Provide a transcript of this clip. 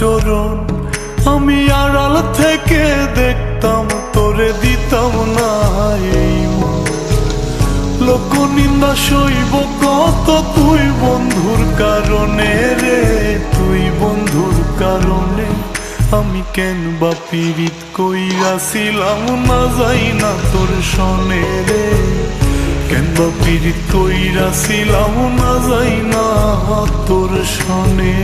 আচরণ আমি আড়াল থেকে দেখতাম, তোরে দিতাম না এই মন। লোক নিন্দা সইব কত তুই বন্ধুর কারণে রে, তুই বন্ধুর কারণে। আমি কেন বা পীড়িত কইরাছিলাম না যাই না তোর সনে রে, কেন বা পীড়িত কইরাছিলাম না যাই না তোর সনে।